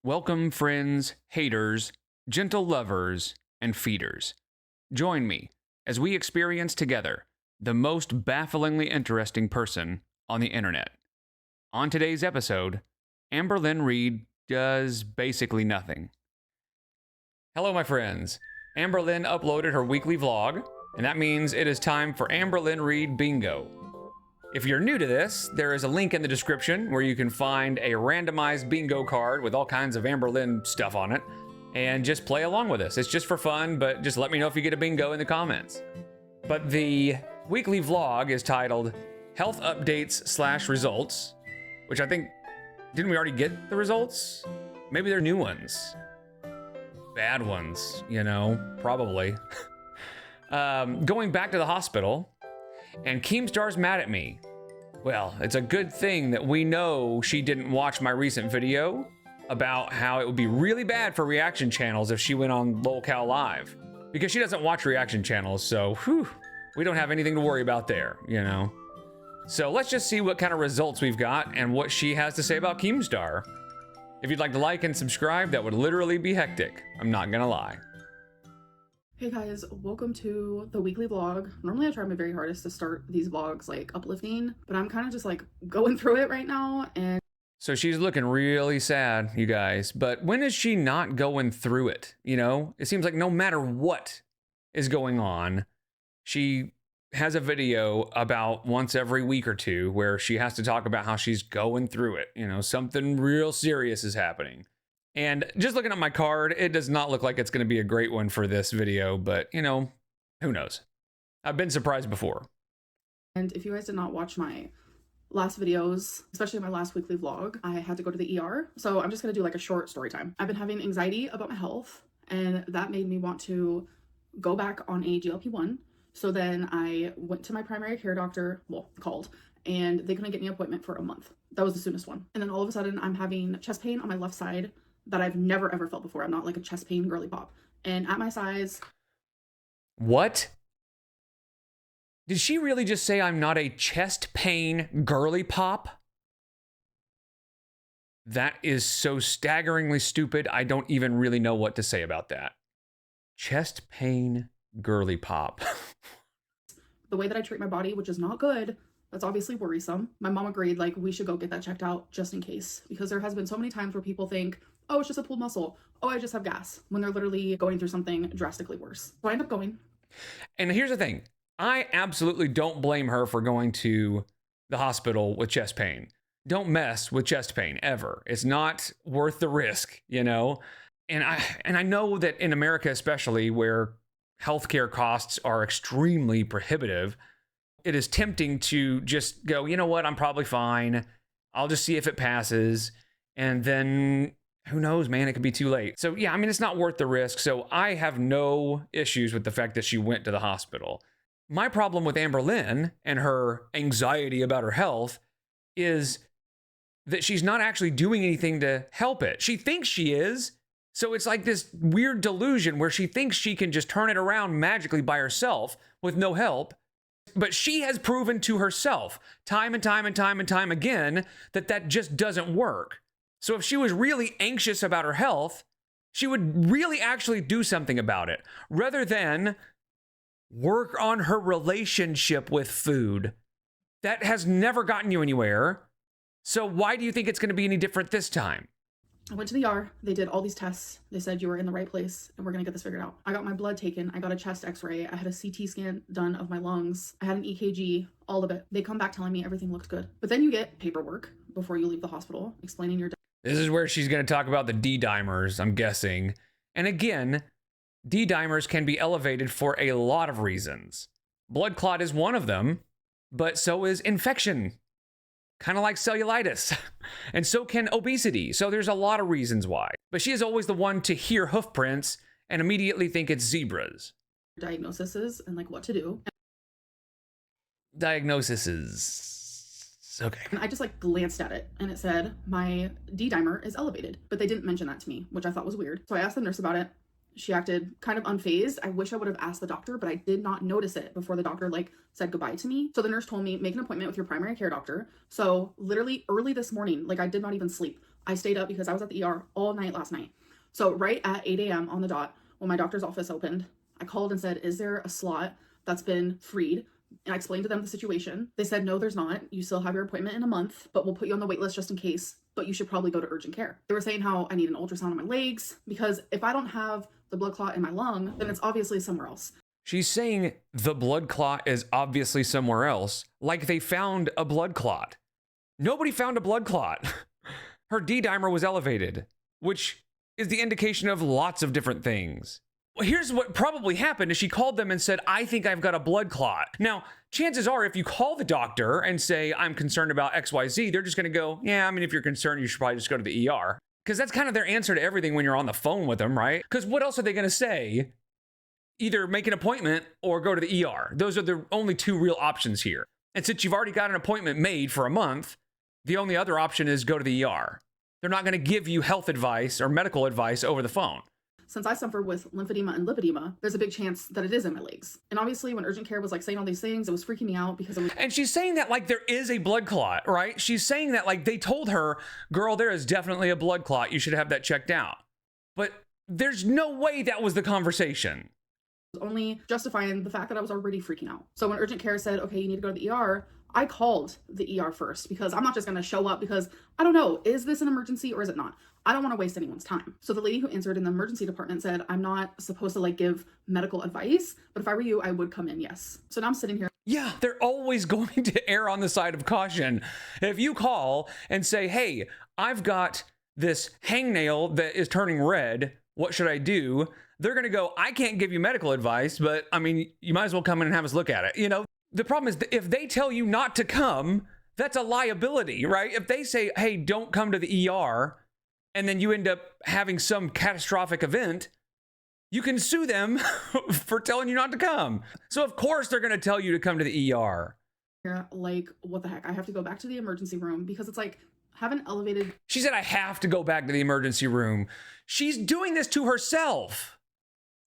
Welcome, friends, haters, gentle lovers, and feeders. Join me as we experience together the most bafflingly interesting person on the internet. On today's episode, Amberlynn Reed does basically nothing. Hello, my friends. Amberlynn uploaded her weekly vlog, and that means it is time for Amberlynn Reed Bingo. If you're new to this, there is a link in the description where you can find a randomized bingo card with all kinds of Amberlynn stuff on it, and just play along with us. It's just for fun, but just let me know if you get a bingo in the comments. But the weekly vlog is titled Health Updates / Results, which I think, didn't we already get the results? Maybe they're new ones. Bad ones, you know, probably. Going back to the hospital, and Keemstar's mad at me. Well, it's a good thing that we know she didn't watch my recent video about how it would be really bad for reaction channels if she went on LolCal Live. Because she doesn't watch reaction channels, so we don't have anything to worry about there, you know? So let's just see what kind of results we've got and what she has to say about Keemstar. If you'd like to like and subscribe, that would literally be hectic. I'm not gonna lie. Hey guys, welcome to the weekly vlog. Normally I try my very hardest to start these vlogs like uplifting, but I'm kind of just like going through it right now. And so she's looking really sad, you guys, but when is she not going through it? You know, it seems like no matter what is going on, she has a video about once every week or two where she has to talk about how she's going through it. You know, something real serious is happening. And just looking at my card, it does not look like it's going to be a great one for this video, but, you know, who knows? I've been surprised before. And if you guys did not watch my last videos, especially my last weekly vlog, I had to go to the ER. So I'm just going to do like a short story time. I've been having anxiety about my health, and that made me want to go back on a GLP-1. So then I went to my primary care doctor, called, and they couldn't get me an appointment for a month. That was the soonest one. And then all of a sudden I'm having chest pain on my left side that I've never ever felt before. I'm not like a chest pain girly pop. And at my size. What? Did she really just say I'm not a chest pain girly pop? That is so staggeringly stupid. I don't even really know what to say about that. Chest pain girly pop. The way that I treat my body, which is not good, that's obviously worrisome. My mom agreed, like, we should go get that checked out just in case, because there has been so many times where people think, oh, it's just a pulled muscle. Oh, I just have gas, when they're literally going through something drastically worse. So I end up going. And here's the thing. I absolutely don't blame her for going to the hospital with chest pain. Don't mess with chest pain ever. It's not worth the risk, you know? And I know that in America, especially where healthcare costs are extremely prohibitive, it is tempting to just go, you know what, I'm probably fine. I'll just see if it passes. And then who knows, man, it could be too late. So yeah, I mean, it's not worth the risk. So I have no issues with the fact that she went to the hospital. My problem with Amberlynn and her anxiety about her health is that she's not actually doing anything to help it. She thinks she is. So it's like this weird delusion where she thinks she can just turn it around magically by herself with no help. But she has proven to herself time and time and time and time again that that just doesn't work. So if she was really anxious about her health, she would really actually do something about it rather than work on her relationship with food. That has never gotten you anywhere. So why do you think it's going to be any different this time? I went to the ER. They did all these tests. They said you were in the right place and we're going to get this figured out. I got my blood taken. I got a chest x-ray. I had a CT scan done of my lungs. I had an EKG, all of it. They come back telling me everything looked good. But then you get paperwork before you leave the hospital explaining your. This is where she's going to talk about the D-dimers, I'm guessing. And again, D-dimers can be elevated for a lot of reasons. Blood clot is one of them, but so is infection. Kind of like cellulitis, and so can obesity. So there's a lot of reasons why. But she is always the one to hear hoof prints and immediately think it's zebras. Diagnoses and like what to do. Diagnoses. Okay. And I just like glanced at it and it said my D-dimer is elevated, but they didn't mention that to me, which I thought was weird. So I asked the nurse about it. She acted kind of unfazed. I wish I would have asked the doctor, but I did not notice it before the doctor like said goodbye to me. So the nurse told me, make an appointment with your primary care doctor. So literally early this morning, like I did not even sleep. I stayed up because I was at the ER all night last night. So right at 8 a.m. on the dot, when my doctor's office opened, I called and said, is there a slot that's been freed? And I explained to them the situation. They said, no, there's not. You still have your appointment in a month, but we'll put you on the wait list just in case, but you should probably go to urgent care. They were saying how I need an ultrasound on my legs because if I don't have the blood clot in my lung, then it's obviously somewhere else. She's saying the blood clot is obviously somewhere else, like they found a blood clot. Nobody found a blood clot. Her D-dimer was elevated, which is the indication of lots of different things. Well, here's what probably happened is she called them and said, I think I've got a blood clot. Now, chances are if you call the doctor and say, I'm concerned about XYZ, they're just going to go, yeah, I mean, if you're concerned, you should probably just go to the ER. Because that's kind of their answer to everything when you're on the phone with them, right? Because what else are they going to say? Either make an appointment or go to the ER. Those are the only two real options here. And since you've already got an appointment made for a month, the only other option is go to the ER. They're not going to give you health advice or medical advice over the phone. Since I suffer with lymphedema and lipedema, there's a big chance that it is in my legs. And obviously when urgent care was like saying all these things, it was freaking me out because it was... And she's saying that like there is a blood clot, right? She's saying that like they told her, girl, there is definitely a blood clot. You should have that checked out. But there's no way that was the conversation. Only justifying the fact that I was already freaking out. So when urgent care said, okay, you need to go to the ER, I called the ER first because I'm not just going to show up because I don't know, is this an emergency or is it not? I don't want to waste anyone's time. So the lady who answered in the emergency department said, I'm not supposed to like give medical advice, but if I were you, I would come in. Yes. So now I'm sitting here. Yeah, they're always going to err on the side of caution. If you call and say, hey, I've got this hangnail that is turning red, what should I do? They're going to go, I can't give you medical advice, but I mean, you might as well come in and have us look at it. You know, the problem is that if they tell you not to come, that's a liability, right? If they say, hey, don't come to the ER, and then you end up having some catastrophic event, you can sue them for telling you not to come. So of course they're going to tell you to come to the ER. Like, what the heck? I have to go back to the emergency room because it's like, haven't elevated. She said, I have to go back to the emergency room. She's doing this to herself.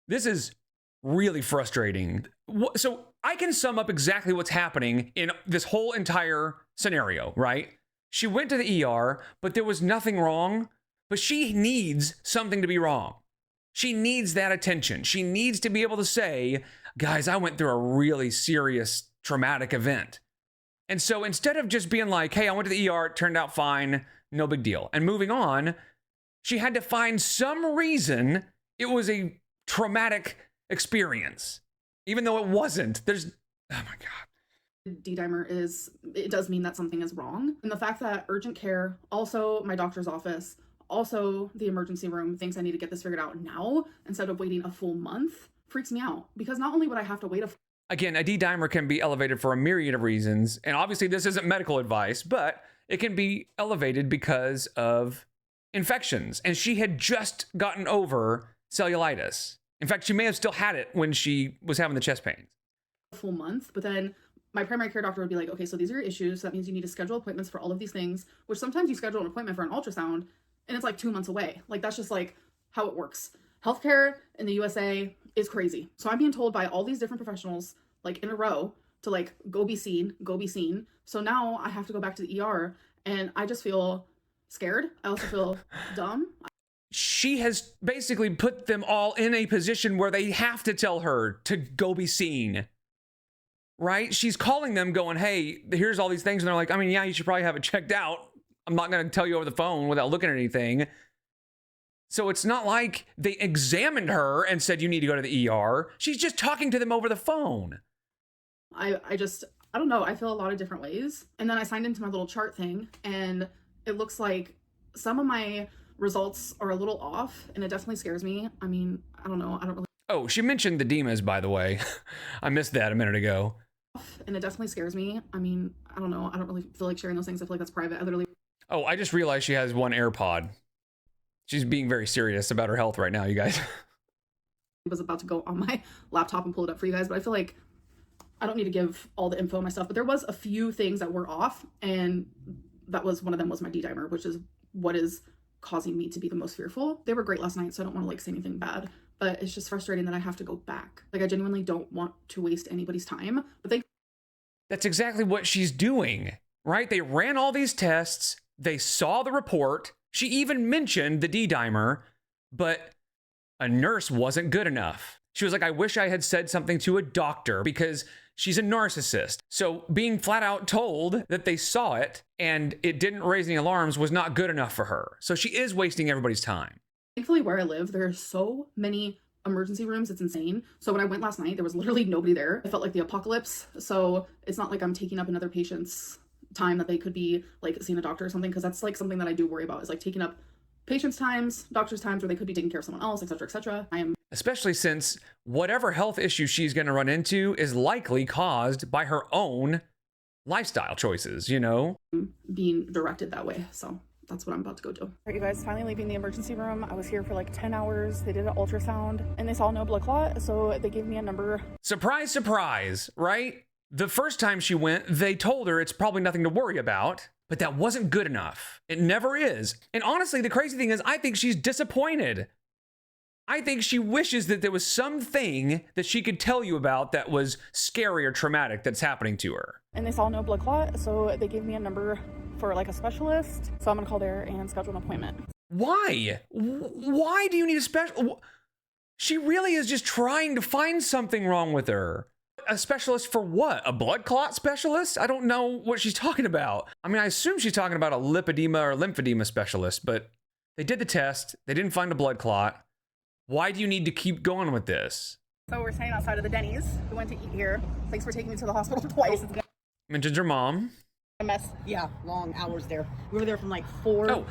This is really frustrating. So I can sum up exactly what's happening in this whole entire scenario, right? She went to the ER, but there was nothing wrong, but she needs something to be wrong. She needs that attention. She needs to be able to say, guys, I went through a really serious traumatic event. And so instead of just being like, hey, I went to the ER, it turned out fine, no big deal, and moving on, she had to find some reason it was a traumatic experience, even though it wasn't. There's, oh my God. D-dimer is, it does mean that something is wrong. And the fact that urgent care, also my doctor's office, also the emergency room thinks I need to get this figured out now instead of waiting a full month freaks me out because not only would I have to wait Again, a D-dimer can be elevated for a myriad of reasons. And obviously this isn't medical advice, but it can be elevated because of infections. And she had just gotten over cellulitis. In fact, she may have still had it when she was having the chest pains. a full month, but then my primary care doctor would be like, okay, so these are your issues. So that means you need to schedule appointments for all of these things, which sometimes you schedule an appointment for an ultrasound and it's like 2 months away. Like, that's just like how it works. Healthcare in the USA is crazy. So I'm being told by all these different professionals, like in a row, to like, go be seen, go be seen. So now I have to go back to the ER and I just feel scared. I also feel dumb. She has basically put them all in a position where they have to tell her to go be seen. Right? She's calling them going, hey, here's all these things. And they're like, I mean, yeah, you should probably have it checked out. I'm not going to tell you over the phone without looking at anything. So it's not like they examined her and said, you need to go to the ER. She's just talking to them over the phone. I don't know. I feel a lot of different ways. And then I signed into my little chart thing and it looks like some of my results are a little off and it definitely scares me. I mean, I don't know. I don't really. Oh, she mentioned the edemas, by the way. I missed that a minute ago. And it definitely scares me. I mean, I don't know. I don't really feel like sharing those things. I feel like that's private. I literally. Oh, I just realized she has one AirPod. She's being very serious about her health right now, you guys. I was about to go on my laptop and pull it up for you guys, but I feel like I don't need to give all the info on my stuff, but there was a few things that were off, and that was one of them was my D-dimer, which is what is causing me to be the most fearful. They were great last night, so I don't want to like say anything bad, but it's just frustrating that I have to go back. Like, I genuinely don't want to waste anybody's time, but That's exactly what she's doing, right? They ran all these tests. They saw the report. She even mentioned the D-dimer, but a nurse wasn't good enough. She was like, I wish I had said something to a doctor because she's a narcissist. So being flat out told that they saw it and it didn't raise any alarms was not good enough for her. So she is wasting everybody's time. Thankfully, where I live, there are so many emergency rooms, it's insane. So when I went last night, there was literally nobody there. I felt like the apocalypse. So it's not like I'm taking up another patient's time that they could be like seeing a doctor or something, because that's like something that I do worry about, is like taking up patients' times, doctors' times, where they could be taking care of someone else, etc., etc. Especially since whatever health issue she's going to run into is likely caused by her own lifestyle choices, you know? Being directed that way. So that's what I'm about to go do. All right, you guys, finally leaving the emergency room. I was here for like 10 hours. They did an ultrasound and they saw no blood clot. So they gave me a number. Surprise, surprise, right? The first time she went, they told her it's probably nothing to worry about, but that wasn't good enough. It never is. And honestly, the crazy thing is, I think she's disappointed. I think she wishes that there was something that she could tell you about that was scary or traumatic that's happening to her. And they saw no blood clot, so they gave me a number for like a specialist. So I'm gonna call there and schedule an appointment. Why? Why do you need a special? She really is just trying to find something wrong with her. A specialist for what? A blood clot specialist? I don't know what she's talking about. I mean, I assume she's talking about a lipedema or lymphedema specialist, but they did the test. They didn't find a blood clot. Why do you need to keep going with this? So we're standing outside of the Denny's. We went to eat here. Thanks for taking me to the hospital twice. Mentions her mom. A mess. Yeah, long hours there. We were there from like 4. Oh,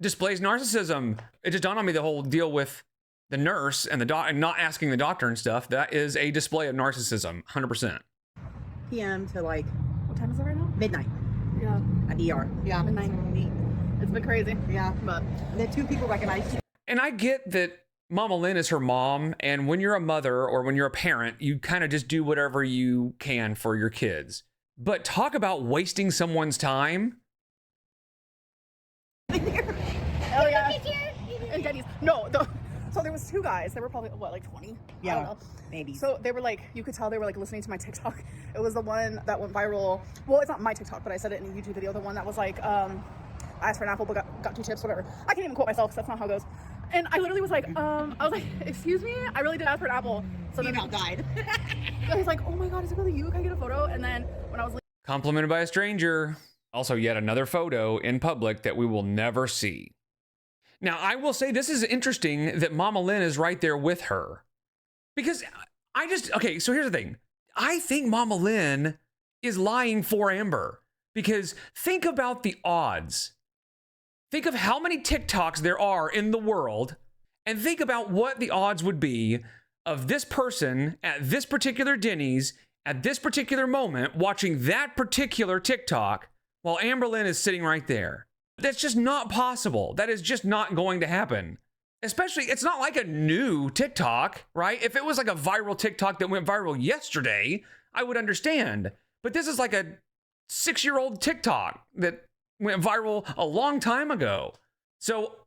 displays narcissism. It just dawned on me, the whole deal with the nurse and the and not asking the doctor and stuff. That is a display of narcissism, 100%. PM to like, What time is it right now? midnight Yeah. at ER. Yeah. Midnight. It's been crazy. Yeah. But The 2 people recognized. And I get that Mama Lynn is her mom, and when you're a mother or when you're a parent, you kind of just do whatever you can for your kids. But talk about wasting someone's time. oh yeah. And Denny's. No, so there was 2 guys. They were probably what, like 20? Yeah, I don't know. maybe. So they were like, you could tell they were like listening to my TikTok. It was the one that went viral. Well, it's not my TikTok, but I said it in a YouTube video. The one that was like, I asked for an apple, but got 2 chips, whatever. I can't even quote myself, because that's not how it goes. And I literally was like, I was like, excuse me? I really did ask for an apple. So then He about died. I was like, oh my God, is it really you? Can I get a photo? And then when I was Complimented by a stranger. Also, yet another photo in public that we will never see. Now, I will say this is interesting that Mama Lynn is right there with her. Because okay, so here's the thing. I think Mama Lynn is lying for Amber. Because think about the odds. Think of how many TikToks there are in the world, and think about what the odds would be of this person at this particular Denny's at this particular moment watching that particular TikTok while Amberlynn is sitting right there. That's just not possible. That is just not going to happen. Especially, it's not like a new TikTok, right? If it was like a viral TikTok that went viral yesterday, I would understand. But this is like a 6-year-old TikTok that went viral a long time ago. So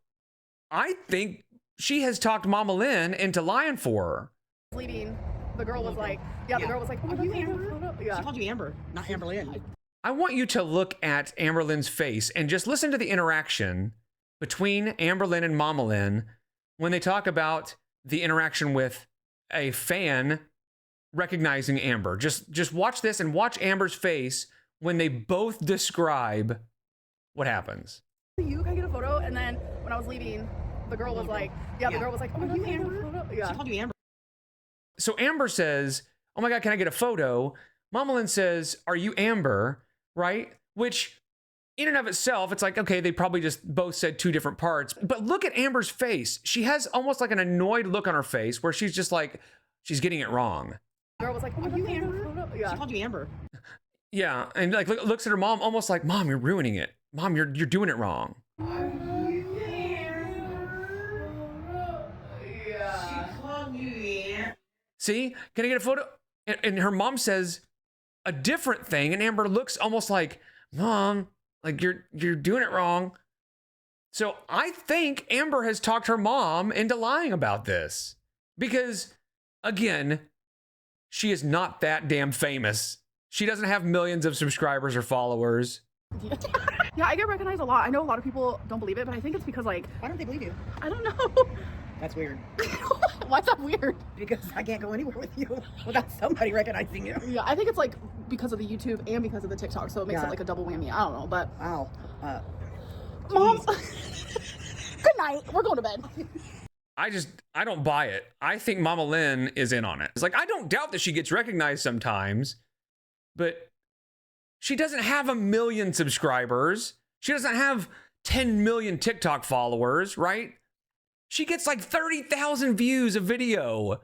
I think she has talked Mama Lynn into lying for her. leaving, the girl was like, the girl was like, oh, you Amber? She called you Amber, not Amberlynn. I want you to look at Amberlynn's face and just listen to the interaction between Amberlynn and Mama Lynn when they talk about the interaction with a fan recognizing Amber. Just watch this and watch Amber's face when they both describe what happens. You can I get a photo? And then when I was leaving, the girl was like, the girl was like, oh, you Amber? She called you Amber. So Amber says, oh my God, can I get a photo? Mama Lynn says, are you Amber? Right? Which in and of itself, it's like, okay, they probably just both said 2 different parts. But look at Amber's face. She has almost like an annoyed look on her face where she's just like, she's getting it wrong. The girl was like, oh, you Amber? She called you Amber. Yeah, and like looks at her mom almost like, Mom, you're ruining it. Mom, you're doing it wrong. See, can I get a photo? And her mom says a different thing, and Amber looks almost like, Mom, like you're doing it wrong. So I think Amber has talked her mom into lying about this because, again, she is not that damn famous. She doesn't have millions of subscribers or followers. Yeah, I get recognized a lot. I know a lot of people don't believe it, but I think it's because, like, Why don't they believe you? I don't know. That's weird. Why is that weird? Because I can't go anywhere with you without somebody recognizing you. Yeah, I think it's like because of the YouTube and because of the TikTok, so it makes it like a double whammy. I don't know, but Wow. Mom. Good night. We're going to bed. I don't buy it. I think Mama Lynn is in on it. It's like, I don't doubt that she gets recognized sometimes, but she doesn't have 1 million subscribers. She doesn't have 10 million TikTok followers, right? She gets like 30,000 views a video.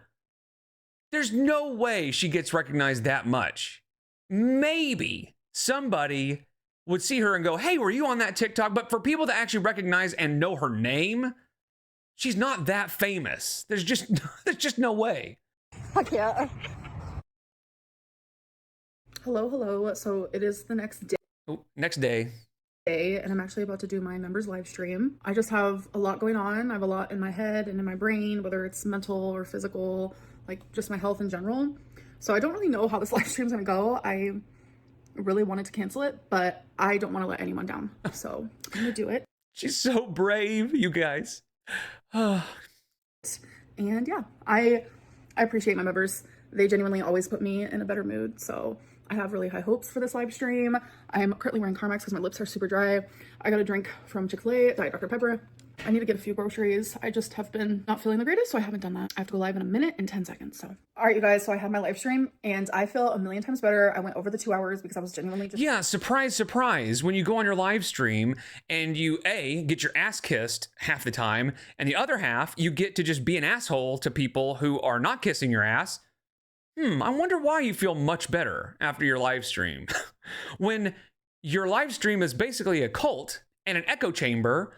There's no way she gets recognized that much. Maybe somebody would see her and go, hey, were you on that TikTok? But for people to actually recognize and know her name, she's not that famous. There's just no way. I can't. Hello. So it is the next day. Oh, next day. And I'm actually about to do my members live stream. I just have a lot going on. I have a lot in my head and in my brain, whether it's mental or physical, like just my health in general. So I don't really know how this live stream is gonna go. I really wanted to cancel it, but I don't want to let anyone down. So I'm gonna do it. She's so brave, you guys. And yeah, I appreciate my members. They genuinely always put me in a better mood. So I have really high hopes for this live stream. I'm currently wearing Carmex because my lips are super dry. I got a drink from Chick-fil-A, Diet Dr. Pepper. I need to get a few groceries. I just have been not feeling the greatest, so I haven't done that. I have to go live in 1 minute and 10 seconds. So, all right, you guys. So I had my live stream and I feel 1,000,000 times better. I went over the 2 hours because I was genuinely just... Yeah, surprise. When you go on your live stream and you, A, get your ass kissed half the time, and the other half, you get to just be an asshole to people who are not kissing your ass. I wonder why you feel much better after your live stream. When your live stream is basically a cult and an echo chamber,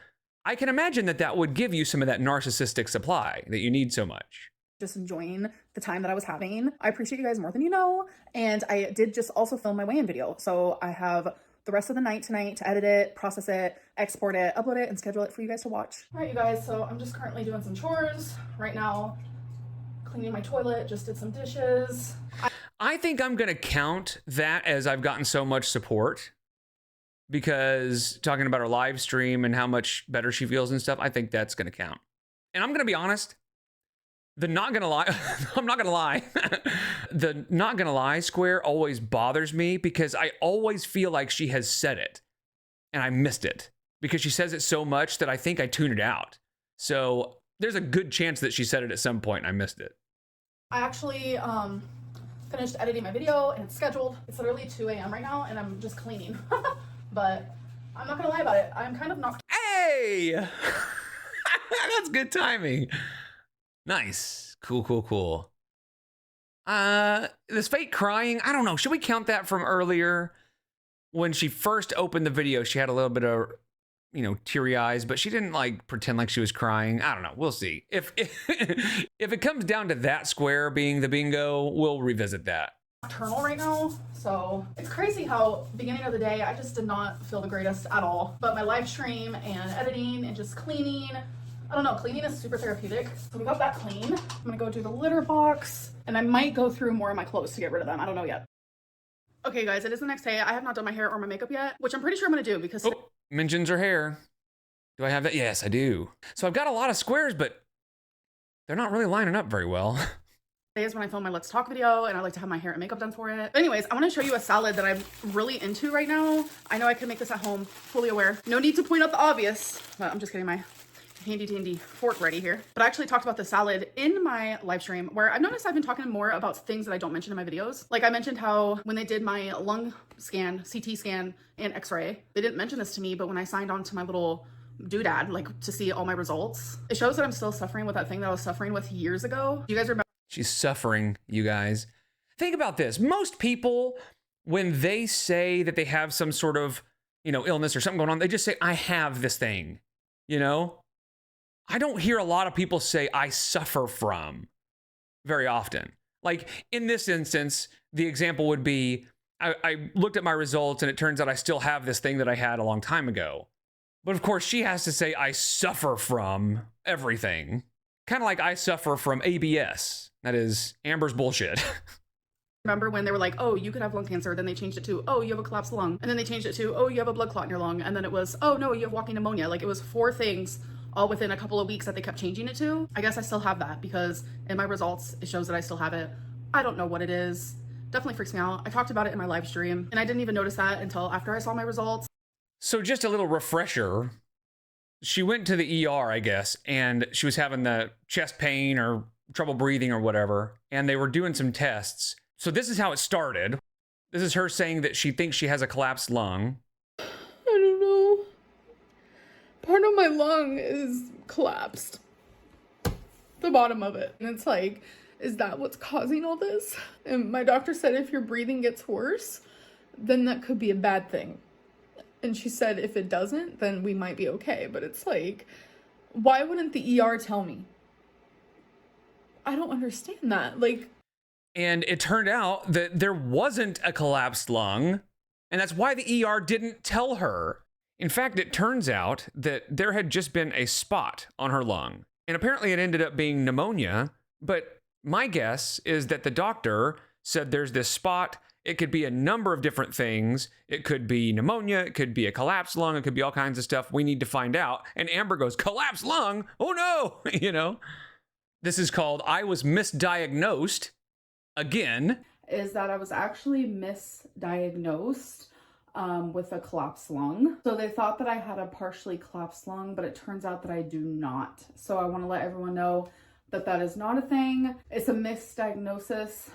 I can imagine that would give you some of that narcissistic supply that you need so much. Just enjoying the time that I was having. I appreciate you guys more than you know. And I did just also film my weigh-in video. So I have the rest of the night tonight to edit it, process it, export it, upload it, and schedule it for you guys to watch. All right, you guys. So I'm just currently doing some chores right now. Cleaning my toilet, just did some dishes. I think I'm going to count that as I've gotten so much support, because talking about her live stream and how much better she feels and stuff, I think that's going to count. And I'm going to be honest, the not going to lie, I'm not going to lie. The not going to lie square always bothers me because I always feel like she has said it and I missed it because she says it so much that I think I tune it out. So there's a good chance that she said it at some point and I missed it. I actually finished editing my video and it's scheduled. It's literally 2 a.m. right now and I'm just cleaning. But I'm not gonna lie about it. I'm kind of knocked. Hey! That's good timing. Nice. Cool. This fake crying, I don't know. Should we count that from earlier? When she first opened the video, she had a little bit of, teary eyes, but she didn't like pretend like she was crying. I don't know. We'll see. If it comes down to that square being the bingo, we'll revisit that. Nocturnal right now, so it's crazy how beginning of the day I just did not feel the greatest at all. But my live stream and editing and just cleaning, I don't know, cleaning is super therapeutic. So we got that clean. I'm gonna go do the litter box and I might go through more of my clothes to get rid of them. I don't know yet. Okay guys, it is the next day. I have not done my hair or my makeup yet, which I'm pretty sure I'm gonna do because mentions her hair. Do I have that? Yes, I do. So I've got a lot of squares, but they're not really lining up very well. Today is when I film my Let's Talk video and I like to have my hair and makeup done for it. But anyways, I want to show you a salad that I'm really into right now. I know I can make this at home, fully aware. No need to point out the obvious, but I'm just getting my handy dandy fork ready here. But I actually talked about the salad in my live stream where I've noticed I've been talking more about things that I don't mention in my videos. Like I mentioned how when they did my lung scan, CT scan, and x-ray, they didn't mention this to me, but when I signed on to my little doodad, like to see all my results, it shows that I'm still suffering with that thing that I was suffering with years ago. Do you guys remember? She's suffering, you guys. Think about this. Most people, when they say that they have some sort of, illness or something going on, they just say, I have this thing, I don't hear a lot of people say I suffer from very often. Like in this instance, the example would be, I looked at my results and it turns out I still have this thing that I had a long time ago. But of course she has to say I suffer from everything. Kind of like I suffer from ABS. That is Amber's bullshit. Remember when they were like, oh, you could have lung cancer, then they changed it to, oh, you have a collapsed lung, and then they changed it to, oh, you have a blood clot in your lung, and then it was, oh no, you have walking pneumonia. Like, it was 4 things all within a couple of weeks that they kept changing it to. I guess I still have that because in my results it shows that I still have it. I don't know what it is. Definitely freaks me out. I talked about it in my live stream and I didn't even notice that until after I saw my results. So just a little refresher. She went to the ER, I guess, and she was having the chest pain or trouble breathing or whatever, and they were doing some tests. So this is how it started. This is her saying that she thinks she has a collapsed lung. I don't know. Part of my lung is collapsed. The bottom of it. And it's like, is that what's causing all this? And my doctor said if your breathing gets worse, then that could be a bad thing. And she said if it doesn't, then we might be okay. But it's like, why wouldn't the ER tell me? I don't understand that. Like, and it turned out that there wasn't a collapsed lung, and that's why the ER didn't tell her. In fact, it turns out that there had just been a spot on her lung, and apparently it ended up being pneumonia, but my guess is that the doctor said there's this spot. It could be a number of different things. It could be pneumonia, it could be a collapsed lung, it could be all kinds of stuff. We need to find out. And Amber goes, collapsed lung? Oh no, you know? This is called I was misdiagnosed. Again, is that I was actually misdiagnosed with a collapsed lung. So they thought that I had a partially collapsed lung, but it turns out that I do not. So I want to let everyone know that that is not a thing. It's a misdiagnosis.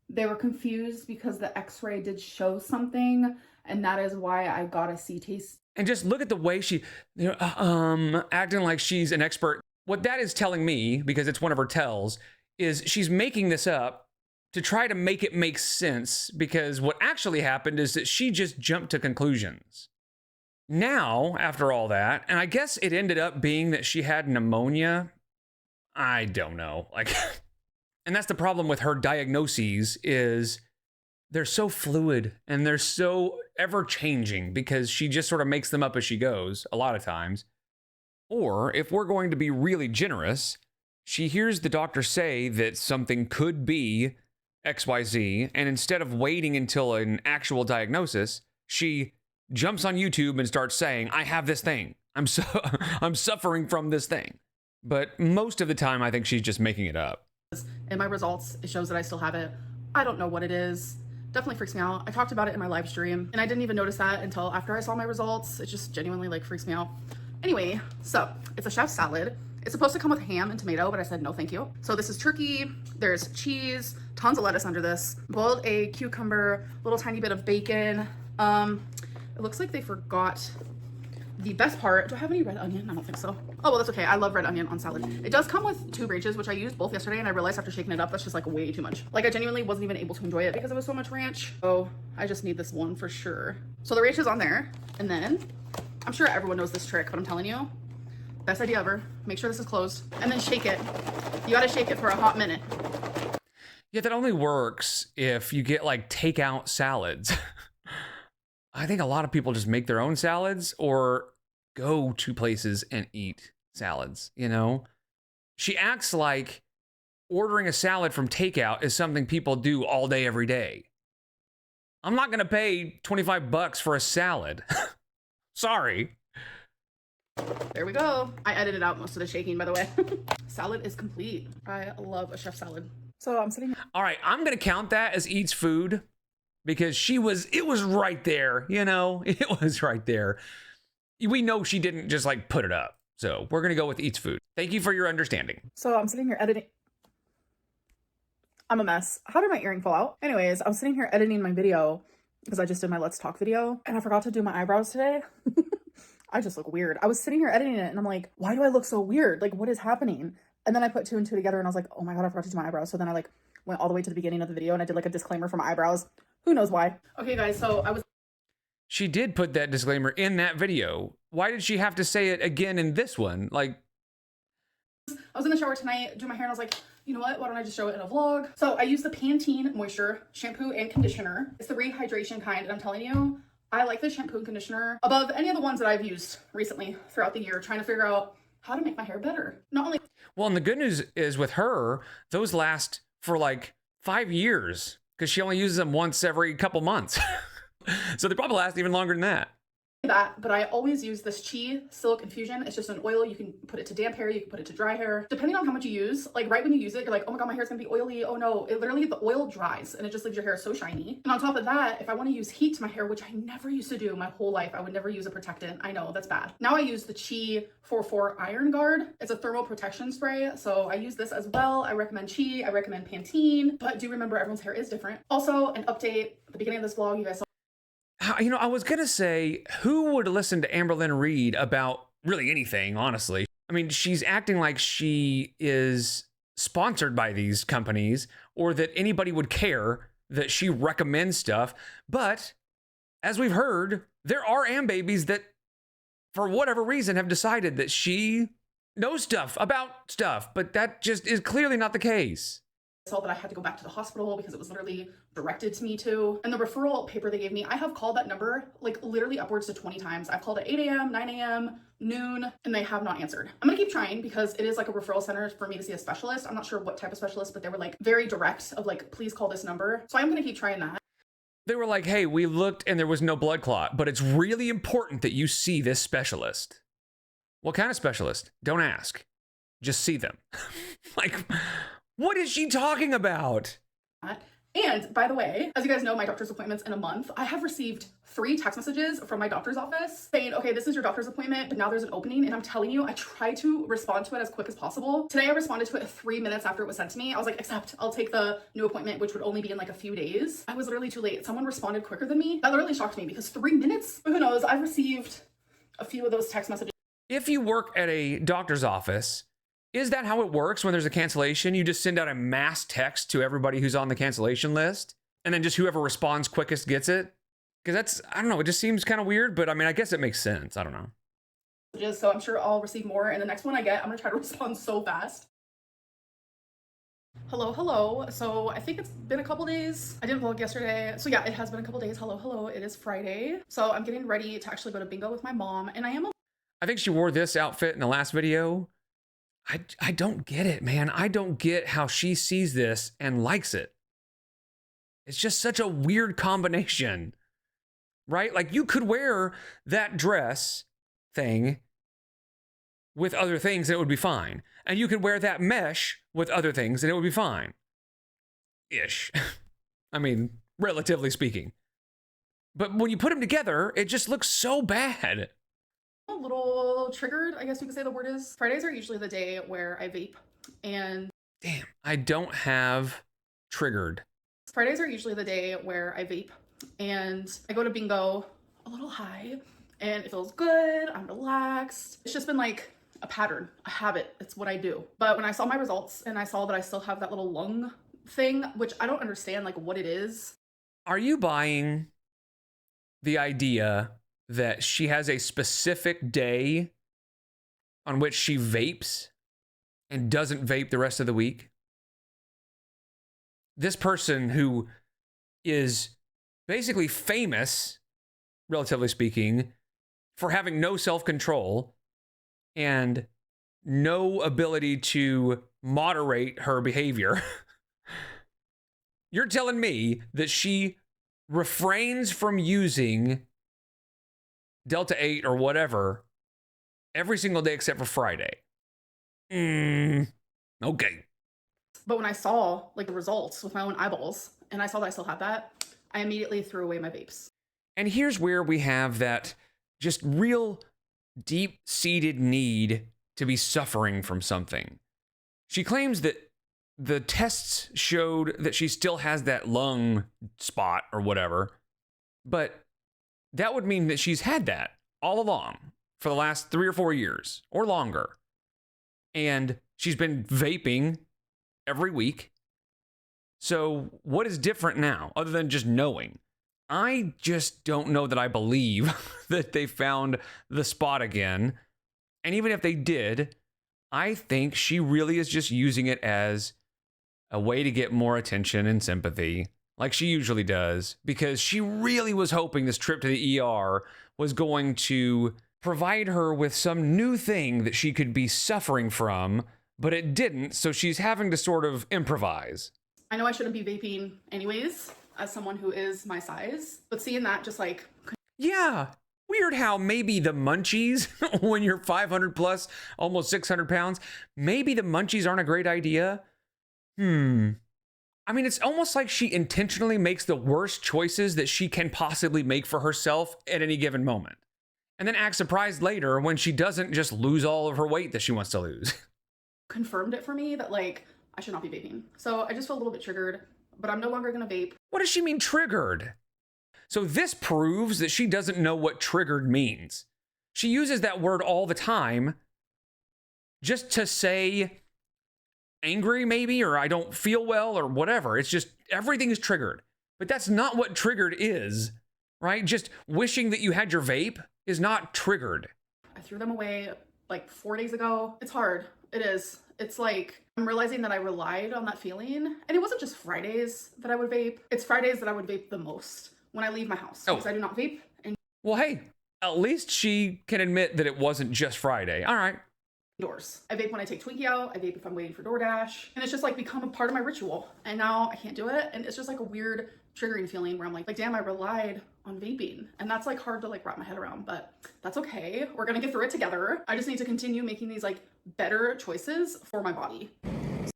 They were confused because the x-ray did show something, and that is why I got a CT. And just look at the way she, acting like she's an expert. What that is telling me, because it's one of her tells, is she's making this up to try to make it make sense, because what actually happened is that she just jumped to conclusions. Now, after all that, and I guess it ended up being that she had pneumonia. I don't know. Like, and that's the problem with her diagnoses, is they're so fluid and they're so ever-changing because she just sort of makes them up as she goes a lot of times. Or if we're going to be really generous, she hears the doctor say that something could be XYZ, and instead of waiting until an actual diagnosis, she jumps on YouTube and starts saying, I have this thing. I'm suffering from this thing. But most of the time, I think she's just making it up. In my results, it shows that I still have it. I don't know what it is. Definitely freaks me out. I talked about it in my live stream, and I didn't even notice that until after I saw my results. It just genuinely like freaks me out. Anyway, so it's a chef's salad. It's supposed to come with ham and tomato, but I said no thank you. So this is turkey, there's cheese, tons of lettuce under this, boiled egg, cucumber, little tiny bit of bacon. It looks like they forgot the best part. Do I have any red onion? I don't think so. Oh, well, that's okay. I love red onion on salad. It does come with 2 ranches, which I used both yesterday, and I realized after shaking it up, that's just like way too much. Like, I genuinely wasn't even able to enjoy it because it was so much ranch. So I just need this one for sure. So the ranch is on there, and then I'm sure everyone knows this trick, but I'm telling you, best idea ever. Make sure this is closed, and then shake it. You gotta shake it for a hot minute. Yeah, that only works if you get like takeout salads. I think a lot of people just make their own salads or go to places and eat salads, you know? She acts like ordering a salad from takeout is something people do all day, every day. I'm not gonna pay $25 for a salad. Sorry. There we go. I edited out most of the shaking, by the way. Salad is complete. I love a chef salad. So I'm sitting here. All right, I'm gonna count that as eats food because it was right there, you know? It was right there. We know she didn't just like put it up. So we're gonna go with eats food. Thank you for your understanding. So I'm sitting here editing. I'm a mess. How did my earring fall out? Anyways, I was sitting here editing my video because I just did my Let's Talk video and I forgot to do my eyebrows today. I just look weird. I was sitting here editing it and I'm like, why do I look so weird? Like, what is happening? And then I put 2 and 2 together and I was like, oh my God, I forgot to do my eyebrows. So then I like went all the way to the beginning of the video and I did like a disclaimer for my eyebrows. Who knows why? Okay guys, so She did put that disclaimer in that video. Why did she have to say it again in this one? Like, I was in the shower tonight doing my hair and I was like, you know what? Why don't I just show it in a vlog? So I used the Pantene Moisture shampoo and conditioner. It's the rehydration kind, and I'm telling you, I like this shampoo and conditioner above any of the ones that I've used recently throughout the year, trying to figure out how to make my hair better. Not only. well, and the good news is with her, those last for like 5 years because she only uses them once every couple months. So they probably last even longer than that. That, but I always use this Chi Silk Infusion. It's just an oil. You can put it to damp hair, you can put it to dry hair. Depending on how much you use, like right when you use it, you're like, oh my God, my hair's gonna be oily. Oh no, it literally, the oil dries and it just leaves your hair so shiny. And on top of that, if I wanna use heat to my hair, which I never used to do my whole life, I would never use a protectant. I know, that's bad. Now I use the Chi 44 Iron Guard. It's a thermal protection spray. So I use this as well. I recommend Chi, I recommend Pantene, but do remember everyone's hair is different. Also, an update, at the beginning of this vlog, you guys saw You know, I was going to say, who would listen to Amberlynn read about really anything, honestly? I mean, she's acting like she is sponsored by these companies or that anybody would care that she recommends stuff. But as we've heard, there are babies that, for whatever reason, have decided that she knows stuff about stuff. But that just is clearly not the case. that I had to go back to the hospital because it was literally directed to me too. And the referral paper they gave me, I have called that number like literally upwards to 20 times. I've called at 8 a.m., 9 a.m., noon, and they have not answered. I'm gonna keep trying because it is like a referral center for me to see a specialist. I'm not sure what type of specialist, but they were like very direct of like, please call this number. So I'm gonna keep trying that. They were like, hey, we looked and there was no blood clot, but it's really important that you see this specialist. What kind of specialist? Don't ask. Just see them. Like, what is she talking about? And by the way, as you guys know, my doctor's appointment's in a month. I have received 3 text messages from my doctor's office saying, okay, this is your doctor's appointment, but now there's an opening. And I'm telling you, I try to respond to it as quick as possible. Today, I responded to it 3 minutes after it was sent to me. I was like, accept, I'll take the new appointment, which would only be in like a few days. I was literally too late. Someone responded quicker than me. That literally shocked me because 3 minutes? Who knows? I've received a few of those text messages. If you work at a doctor's office, is that how it works when there's a cancellation? You just send out a mass text to everybody who's on the cancellation list, and then just whoever responds quickest gets it? Because that's, I don't know, it just seems kind of weird, but I mean, I guess it makes sense. I don't know. So I'm sure I'll receive more, and the next one I get, I'm gonna try to respond so fast. Hello. So I think it's been a couple days. I didn't vlog yesterday. So yeah, it has been a couple days. Hello. It is Friday. So I'm getting ready to actually go to bingo with my mom, and I think she wore this outfit in the last video. I don't get it, man. I don't get how she sees this and likes it. It's just such a weird combination, right? Like you could wear that dress thing with other things and it would be fine. And you could wear that mesh with other things and it would be fine. Ish. I mean, relatively speaking. But when you put them together, it just looks so bad. a little triggered, I guess you could say the word is. Fridays are usually the day where I vape, and damn, I don't have triggered. Fridays are usually the day where I vape, and I go to bingo a little high, and it feels good, I'm relaxed. It's just been like a pattern, a habit. It's what I do. But when I saw my results and I saw that I still have that little lung thing, which I don't understand like what it is. Are you buying the idea that she has a specific day on which she vapes and doesn't vape the rest of the week? This person who is basically famous, relatively speaking, for having no self-control and no ability to moderate her behavior. You're telling me that she refrains from using Delta 8 or whatever every single day except for Friday. Okay. But when I saw like the results with my own eyeballs and I saw that I still had that, I immediately threw away my vapes. And here's where we have that just real deep-seated need to be suffering from something. She claims that the tests showed that she still has that lung spot or whatever, but that would mean that she's had that all along for the last 3 or 4 years or longer. And she's been vaping every week. So what is different now other than just knowing? I just don't know that I believe that they found the spot again. And even if they did, I think she really is just using it as a way to get more attention and sympathy, like she usually does, because she really was hoping this trip to the ER was going to provide her with some new thing that she could be suffering from, but it didn't, so she's having to sort of improvise. I know I shouldn't be vaping anyways, as someone who is my size, but seeing that just like... Yeah. Weird how maybe the munchies, when you're 500 plus, almost 600 pounds, maybe the munchies aren't a great idea. I mean, it's almost like she intentionally makes the worst choices that she can possibly make for herself at any given moment. And then acts surprised later when she doesn't just lose all of her weight that she wants to lose. confirmed it for me that like I should not be vaping. So I just feel a little bit triggered, but I'm no longer gonna vape. What does she mean triggered? So this proves that she doesn't know what triggered means. She uses that word all the time just to say angry maybe, or I don't feel well or whatever. It's just everything is triggered. But that's not what triggered is, right? Just wishing that you had your vape is not triggered. I threw them away like 4 days ago. It's hard. It is. It's like I'm realizing that I relied on that feeling. And it wasn't just Fridays that I would vape. It's Fridays that I would vape the most when I leave my house. Because I do not vape. Well, hey, at least she can admit that it wasn't just Friday. All right. Indoors. I vape when I take Twinkie out. I vape if I'm waiting for DoorDash. And it's just like become a part of my ritual. And now I can't do it. And it's just like a weird triggering feeling where I'm like damn, I relied on vaping. And that's like hard to like wrap my head around, but that's okay. We're gonna get through it together. I just need to continue making these like better choices for my body.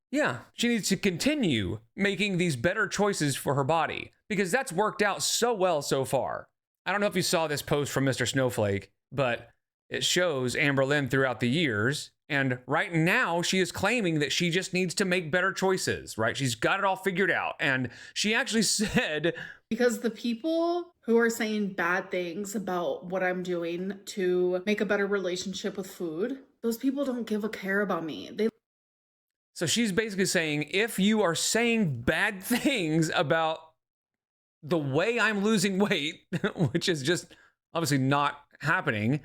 Yeah, she needs to continue making these better choices for her body because that's worked out so well so far. I don't know if you saw this post from Mr. Snowflake, but it shows Amberlynn throughout the years. And right now she is claiming that she just needs to make better choices, right? She's got it all figured out. And she actually said, because the people who are saying bad things about what I'm doing to make a better relationship with food, those people don't give a care about me. So she's basically saying, if you are saying bad things about the way I'm losing weight, which is just obviously not happening,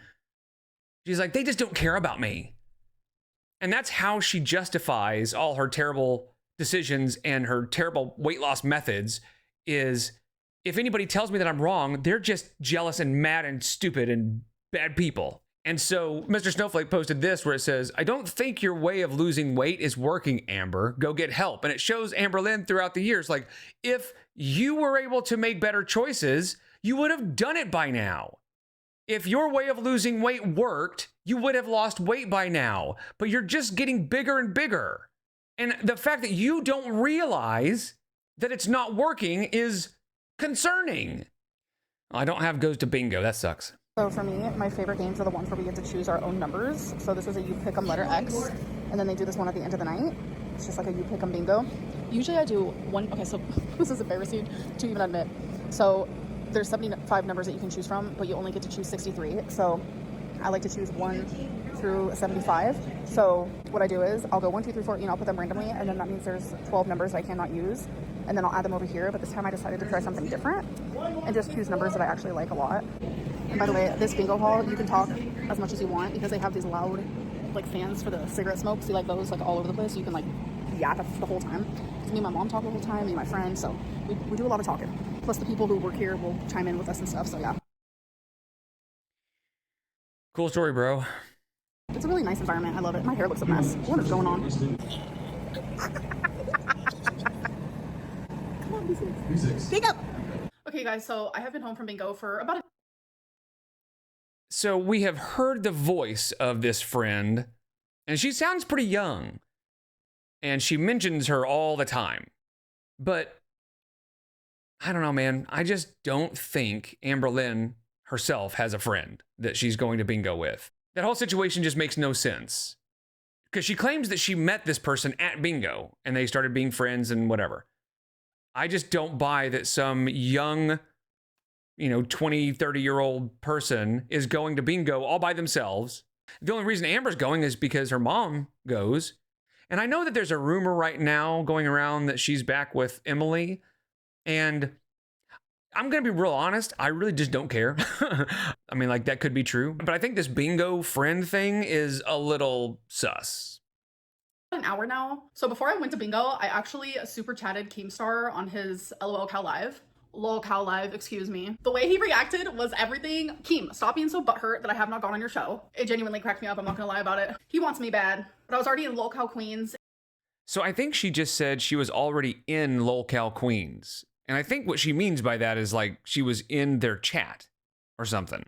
she's like, they just don't care about me. And that's how she justifies all her terrible decisions and her terrible weight loss methods is, if anybody tells me that I'm wrong, they're just jealous and mad and stupid and bad people. And so Mr. Snowflake posted this where it says, I don't think your way of losing weight is working, Amber. Go get help. And it shows Amberlynn throughout the years, like, if you were able to make better choices, you would have done it by now. If your way of losing weight worked, you would have lost weight by now, but you're just getting bigger and bigger. And the fact that you don't realize that it's not working is concerning. I don't have goes to bingo. That sucks. So for me, my favorite games are the ones where we get to choose our own numbers. So this is a you pick 'em letter X, and then they do this one at the end of the night. It's just like a you pick 'em bingo. Usually I do one, okay, so this is embarrassing to even admit. So there's 75 numbers that you can choose from, but you only get to choose 63. So I like to choose 1 through 75. So what I do is I'll go 1, 2, 3, 4, I'll put them randomly, and then that means there's 12 numbers that I cannot use, and then I'll add them over here. But this time I decided to try something different and just choose numbers that I actually like a lot. And by the way, this bingo hall, you can talk as much as you want because they have these loud like fans for the cigarette smoke. See, like those like all over the place. So you can like yap the whole time. Me and my mom talk the whole time, me and my friend. So we do a lot of talking. Plus the people who work here will chime in with us and stuff. So yeah. Cool story, bro. It's a really nice environment. I love it. My hair looks a mess. What is going on? Come on, B6. Bingo! Okay, guys, so I have been home from bingo for about So we have heard the voice of this friend, and she sounds pretty young. And she mentions her all the time. But I don't know, man. I just don't think Amberlynn herself has a friend that she's going to bingo with. That whole situation just makes no sense. Because she claims that she met this person at bingo and they started being friends and whatever. I just don't buy that some young, 20, 30-year-old person is going to bingo all by themselves. The only reason Amber's going is because her mom goes. And I know that there's a rumor right now going around that she's back with Emily. And I'm going to be real honest. I really just don't care. I mean, like, that could be true. But I think this bingo friend thing is a little sus. an hour now. So before I went to bingo, I actually super chatted Keemstar on his LOL Cow Live. LOL Cow Live, excuse me. The way he reacted was everything. Keem, stop being so butthurt that I have not gone on your show. It genuinely cracked me up. I'm not gonna lie about it. He wants me bad. But I was already in LOL Cow Queens. So I think she just said she was already in lolcal Queens. And I think what she means by that is like she was in their chat or something.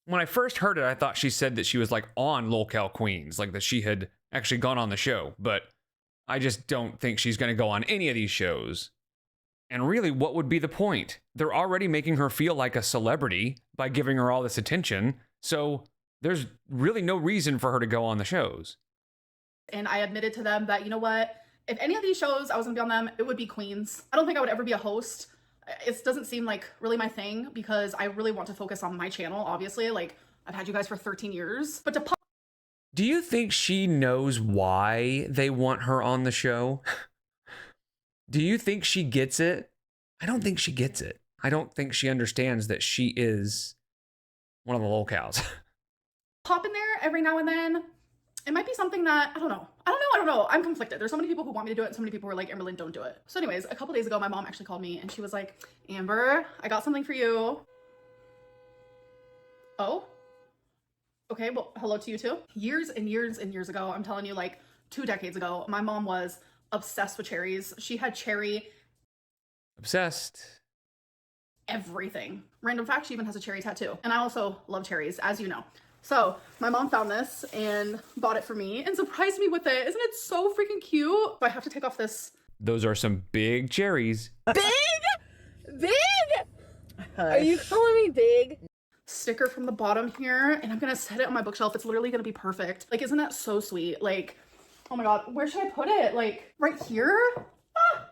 When I first heard it, I thought she said that she was like on lolcal Queens, like that she had actually gone on the show. But I just don't think she's going to go on any of these shows. And really, what would be the point? They're already making her feel like a celebrity by giving her all this attention. So there's really no reason for her to go on the shows. And I admitted to them that, you know what? If any of these shows I was gonna be on them, it would be Queens. I don't think I would ever be a host. It doesn't seem like really my thing because I really want to focus on my channel, obviously. Like, I've had you guys for 13 years. But to pop. Do you think she knows why they want her on the show? Do you think she gets it? I don't think she gets it. I don't think she understands that she is one of the locals. Pop in there every now and then. It might be something that, I don't know. I'm conflicted. There's so many people who want me to do it and so many people who are like, Amberlynn, don't do it. So anyways, a couple days ago, my mom actually called me and she was like, Amber, I got something for you. Oh? Okay, well, hello to you too. Years and years and years ago, I'm telling you, like 2 decades ago, my mom was obsessed with cherries. She had cherry. Obsessed. Everything. Random fact, she even has a cherry tattoo. And I also love cherries, as you know. So my mom found this and bought it for me and surprised me with it. Isn't it so freaking cute? I have to take off this. Those are some big cherries. Big? Are you calling me big? Sticker from the bottom here, and I'm gonna set it on my bookshelf. It's literally gonna be perfect. Like, isn't that so sweet? Like, oh my god, where should I put it? Like, right here? Ah,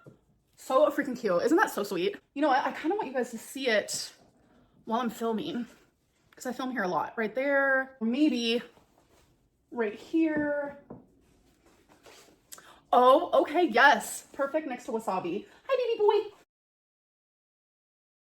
so freaking cute. Isn't that so sweet? You know what? I kind of want you guys to see it while I'm filming. Because I film here a lot. Right there. Maybe right here. Oh, okay, yes. Perfect next to wasabi. Hi, baby boy.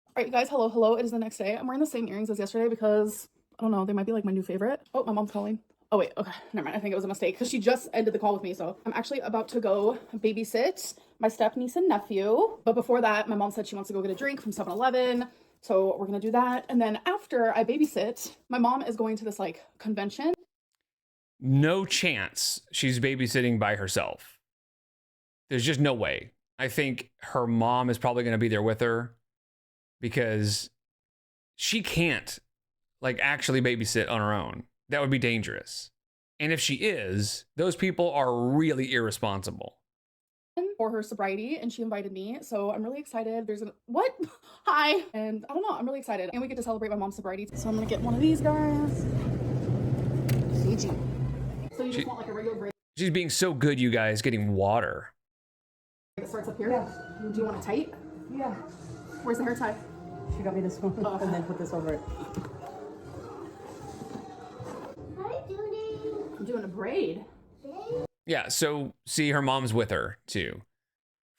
All right, you guys, hello. It is the next day. I'm wearing the same earrings as yesterday because, I don't know, they might be like my new favorite. Oh, my mom's calling. Oh, wait, okay, never mind. I think it was a mistake because she just ended the call with me. So I'm actually about to go babysit my step niece and nephew. But before that, my mom said she wants to go get a drink from 7-Eleven. So we're gonna do that. And then after I babysit, my mom is going to this like convention. No chance she's babysitting by herself. There's just no way. I think her mom is probably going to be there with her because she can't like actually babysit on her own. That would be dangerous. And if she is, those people are really irresponsible. For her sobriety, and she invited me, so I'm really excited. What? Hi. And I don't know, I'm really excited. And we get to celebrate my mom's sobriety. So I'm gonna get one of these guys. Fiji. So you just want like a regular braid? She's being so good, you guys, getting water. It starts up here? Yeah. Do you want it tight? Yeah. Where's the hair tie? She got me this one and then put this over it. Hi, Judy. I'm doing a braid. Yeah, so see, her mom's with her too.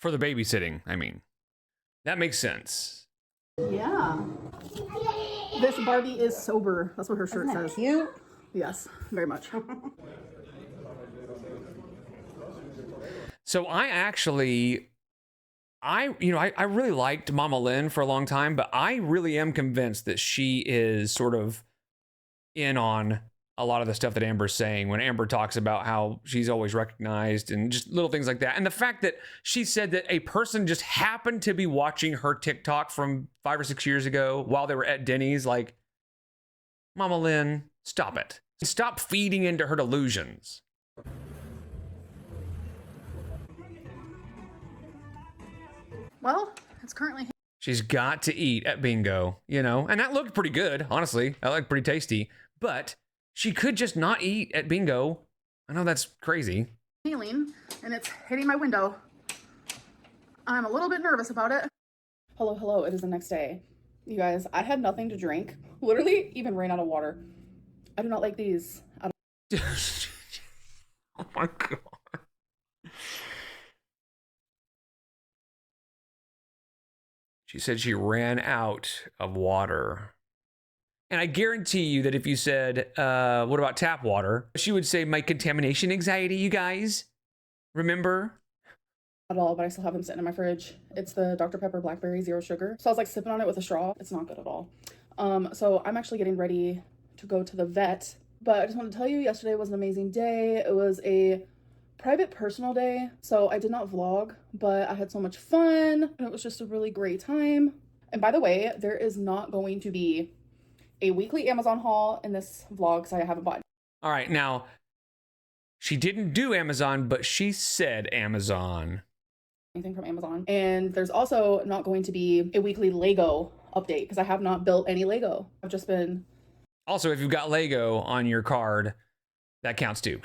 For the babysitting, I mean. That makes sense. Yeah. This Barbie is sober. That's what her shirt Isn't that says. cute? Yes, very much. So I really liked Mama Lynn for a long time, but I really am convinced that she is sort of in on a lot of the stuff that Amber's saying when Amber talks about how she's always recognized and just little things like that. And the fact that she said that a person just happened to be watching her TikTok from 5 or 6 years ago while they were at Denny's, like, Mama Lynn, stop it. Stop feeding into her delusions. Well, it's currently. She's got to eat at bingo, and that looked pretty good, honestly. That looked pretty tasty, but she could just not eat at bingo. I know that's crazy. Healing, and it's hitting my window. I'm a little bit nervous about it. Hello, it is the next day. You guys, I had nothing to drink. Literally even ran out of water. I do not like these. Oh my God. She said she ran out of water. And I guarantee you that if you said, what about tap water? She would say, my contamination anxiety, you guys. Remember? At all, but I still have them sitting in my fridge. It's the Dr. Pepper Blackberry Zero Sugar. So I was like sipping on it with a straw. It's not good at all. So I'm actually getting ready to go to the vet. But I just want to tell you, yesterday was an amazing day. It was a private personal day, so I did not vlog, but I had so much fun and it was just a really great time. And by the way, there is not going to be a weekly Amazon haul in this vlog because I haven't bought. All right, now, she didn't do Amazon, but she said Amazon. Anything from Amazon. And there's also not going to be a weekly Lego update because I have not built any Lego. I've just been... Also, if you've got Lego on your card, that counts too.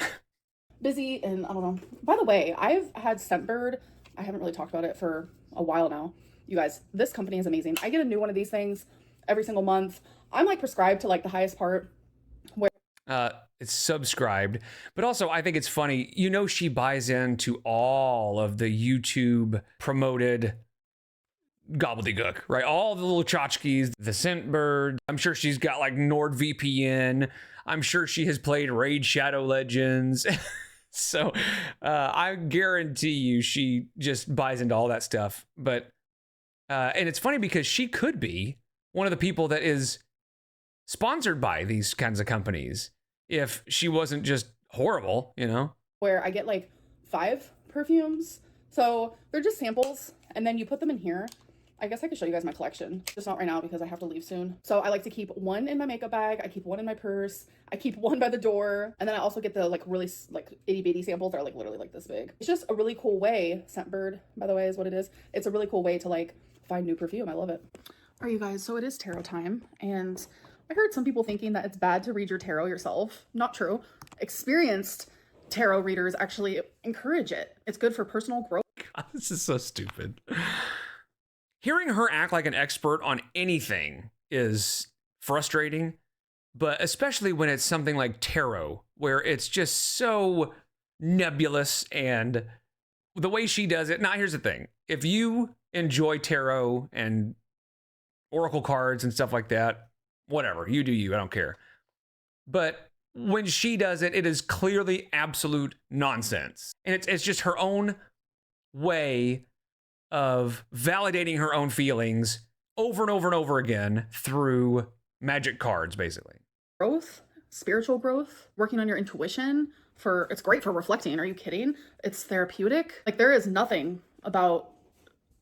Busy and I don't know. By the way, I've had ScentBird. I haven't really talked about it for a while now. You guys, this company is amazing. I get a new one of these things every single month. I'm like prescribed to like the highest part where it's subscribed, but also I think it's funny, you know, she buys into all of the YouTube promoted gobbledygook, right? All the little tchotchkes, the ScentBird. I'm sure she's got like NordVPN. I'm sure she has played Raid Shadow Legends. So I guarantee you she just buys into all that stuff. But and it's funny because she could be one of the people that is sponsored by these kinds of companies if she wasn't just horrible, you know? where I get like 5 perfumes. So they're just samples and then you put them in here. I guess I could show you guys my collection. Just not right now because I have to leave soon. So I like to keep one in my makeup bag. I keep one in my purse. I keep one by the door. And then I also get the like really like itty bitty samples that are like literally like this big. It's just a really cool way. ScentBird, by the way, is what it is. It's a really cool way to like find new perfume. I love it. All right, you guys, so it is tarot time. And I heard some people thinking that it's bad to read your tarot yourself. Not true. Experienced tarot readers actually encourage it. It's good for personal growth. God, this is so stupid. Hearing her act like an expert on anything is frustrating, but especially when it's something like tarot, where it's just so nebulous and the way she does it. Now, here's the thing. If you enjoy tarot and oracle cards and stuff like that, whatever, you do you, I don't care. But when she does it, it is clearly absolute nonsense. And it's just her own way of validating her own feelings over and over and over again through magic cards, basically. Growth, spiritual growth, working on your intuition it's great for reflecting. Are you kidding? It's therapeutic. Like there is nothing about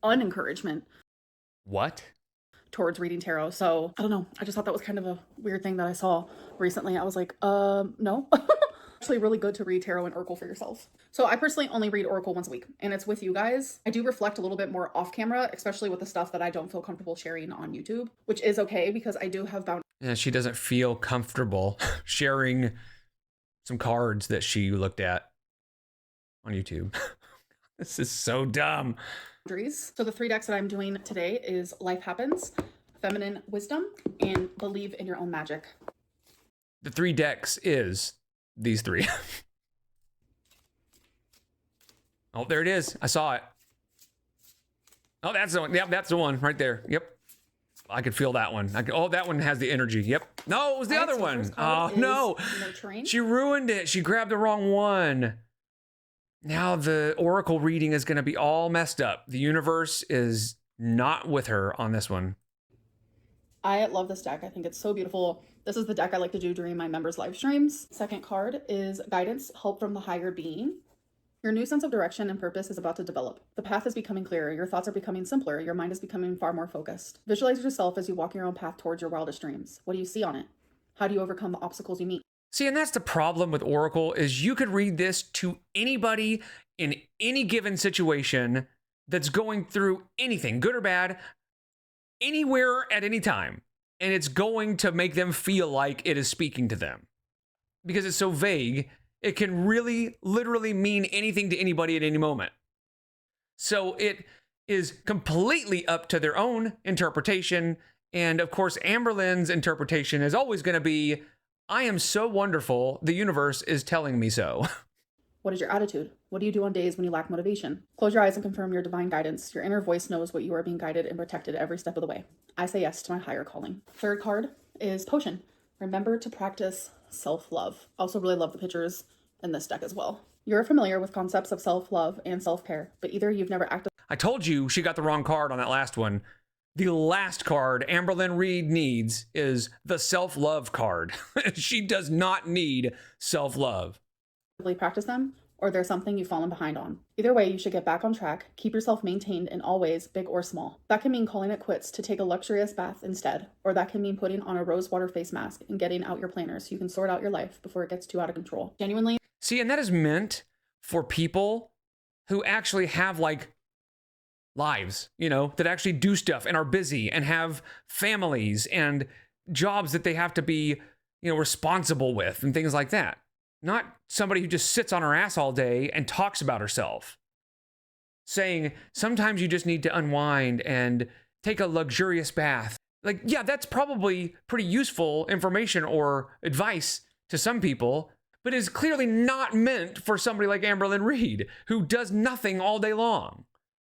unencouragement. What? Towards reading tarot. So I don't know. I just thought that was kind of a weird thing that I saw recently. I was like, no. Actually really good to read tarot and oracle for yourself. So I personally only read oracle once a week and it's with you guys. I do reflect a little bit more off camera, especially with the stuff that I don't feel comfortable sharing on YouTube, which is okay because I do have boundaries. Yeah, she doesn't feel comfortable sharing some cards that she looked at on YouTube. This is so dumb. So the 3 decks that I'm doing today is Life Happens, Feminine Wisdom, and Believe in Your Own Magic. The 3 decks is these 3. Oh, there it is. I saw it. Oh, that's the one. Yep, that's the one right there. Yep. I could feel that one. Oh, that one has the energy. Yep. No, it was the other one. Oh, no. Nurturing. She ruined it. She grabbed the wrong one. Now the oracle reading is going to be all messed up. The universe is not with her on this one. I love this deck. I think it's so beautiful. This is the deck I like to do during my members' live streams. Second card is Guidance, Help from the Higher Being. Your new sense of direction and purpose is about to develop. The path is becoming clearer. Your thoughts are becoming simpler. Your mind is becoming far more focused. Visualize yourself as you walk your own path towards your wildest dreams. What do you see on it? How do you overcome the obstacles you meet? See, and that's the problem with Oracle is you could read this to anybody in any given situation that's going through anything, good or bad, anywhere at any time. And it's going to make them feel like it is speaking to them. Because it's so vague, it can really, literally mean anything to anybody at any moment. So it is completely up to their own interpretation. And of course, Amberlynn's interpretation is always going to be, I am so wonderful, the universe is telling me so. What is your attitude? What do you do on days when you lack motivation? Close your eyes and confirm your divine guidance. Your inner voice knows what you are being guided and protected every step of the way. I say yes to my higher calling. Third card is Potion. Remember to practice self-love. Also really love the pictures in this deck as well. You're familiar with concepts of self-love and self-care, but either you've never acted. I told you she got the wrong card on that last one. The last card Amberlynn Reed needs is the self-love card. She does not need self-love. Practice them, or there's something you've fallen behind on. Either way, you should get back on track, keep yourself maintained in all ways, big or small. That can mean calling it quits to take a luxurious bath instead, or that can mean putting on a rose water face mask and getting out your planner so you can sort out your life before it gets too out of control. Genuinely. See, and that is meant for people who actually have like lives, you know, that actually do stuff and are busy and have families and jobs that they have to be, you know, responsible with and things like that. Not somebody who just sits on her ass all day and talks about herself, saying sometimes you just need to unwind and take a luxurious bath. Like, yeah, that's probably pretty useful information or advice to some people, but is clearly not meant for somebody like Amberlynn Reid, who does nothing all day long.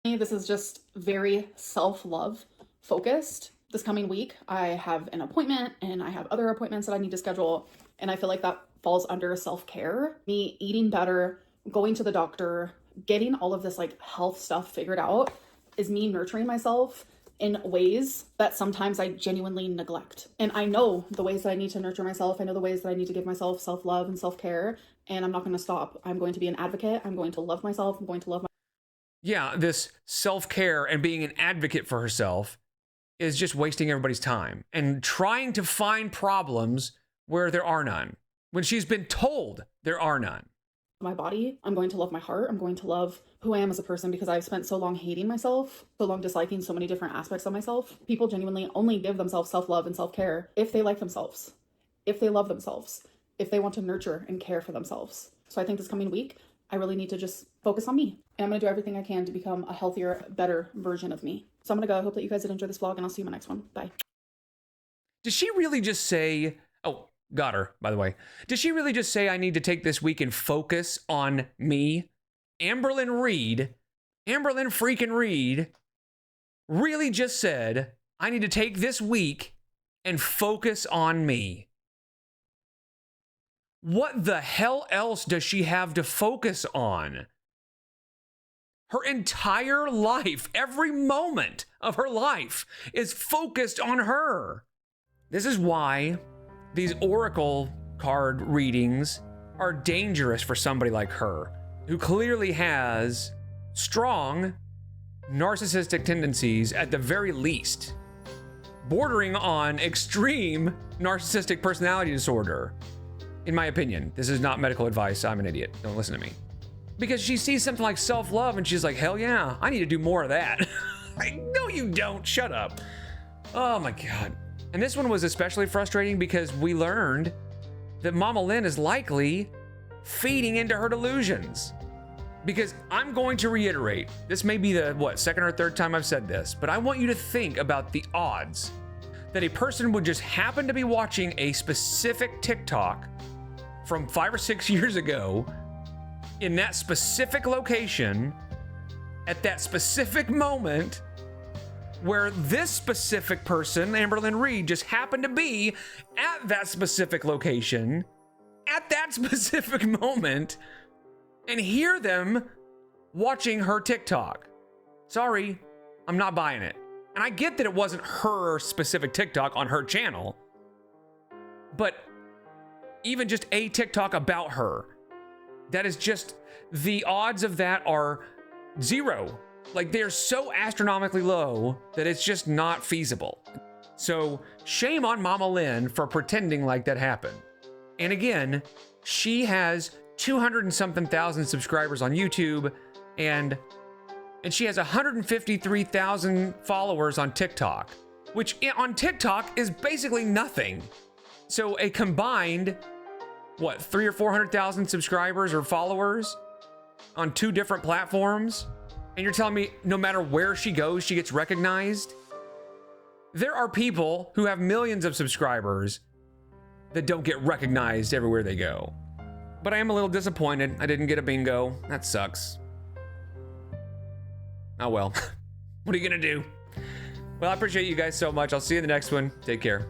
This is just very self-love focused. This coming week, I have an appointment and I have other appointments that I need to schedule. And I feel like that falls under self-care. Me eating better, going to the doctor, getting all of this like health stuff figured out is me nurturing myself in ways that sometimes I genuinely neglect. And I know the ways that I need to nurture myself. I know the ways that I need to give myself self-love and self-care. And I'm not going to stop. I'm going to be an advocate. I'm going to love myself. I'm going to love my... Yeah, this self-care and being an advocate for herself is just wasting everybody's time and trying to find problems where there are none, when she's been told there are none. My body, I'm going to love my heart. I'm going to love who I am as a person because I've spent so long hating myself, so long disliking so many different aspects of myself. People genuinely only give themselves self-love and self-care if they like themselves, if they love themselves, if they want to nurture and care for themselves. So I think this coming week, I really need to just focus on me. And I'm going to do everything I can to become a healthier, better version of me. So I'm going to go. I hope that you guys did enjoy this vlog, and I'll see you in my next one. Bye. Did she really just say, oh, got her, by the way. Did she really just say I need to take this week and focus on me? Amberlynn Reid, Amberlynn freaking Reid, really just said I need to take this week and focus on me. What the hell else does she have to focus on? Her entire life, every moment of her life is focused on her. This is why these oracle card readings are dangerous for somebody like her, who clearly has strong narcissistic tendencies at the very least, bordering on extreme narcissistic personality disorder. In my opinion, this is not medical advice. I'm an idiot. Don't listen to me. Because she sees something like self-love and she's like, hell yeah, I need to do more of that. No, you don't. Shut up. Oh my God. And this one was especially frustrating because we learned that Mama Lynn is likely feeding into her delusions. Because I'm going to reiterate, this may be the, second or third time I've said this, but I want you to think about the odds that a person would just happen to be watching a specific TikTok from 5 or 6 years ago in that specific location at that specific moment where this specific person, Amberlynn Reid, just happened to be at that specific location at that specific moment and hear them watching her TikTok. Sorry, I'm not buying it. And I get that it wasn't her specific TikTok on her channel, but even just a TikTok about her, that is just, the odds of that are zero. Like, they're so astronomically low that it's just not feasible. So shame on Mama Lynn for pretending like that happened. And again, she has 200 and something thousand subscribers on YouTube, and she has 153,000 followers on TikTok, which on TikTok is basically nothing. So a combined, 300,000 or 400,000 subscribers or followers on 2 different platforms. And you're telling me no matter where she goes, she gets recognized? There are people who have millions of subscribers that don't get recognized everywhere they go. But I am a little disappointed I didn't get a bingo. That sucks. Oh well, what are you gonna do? Well, I appreciate you guys so much. I'll see you in the next one. Take care.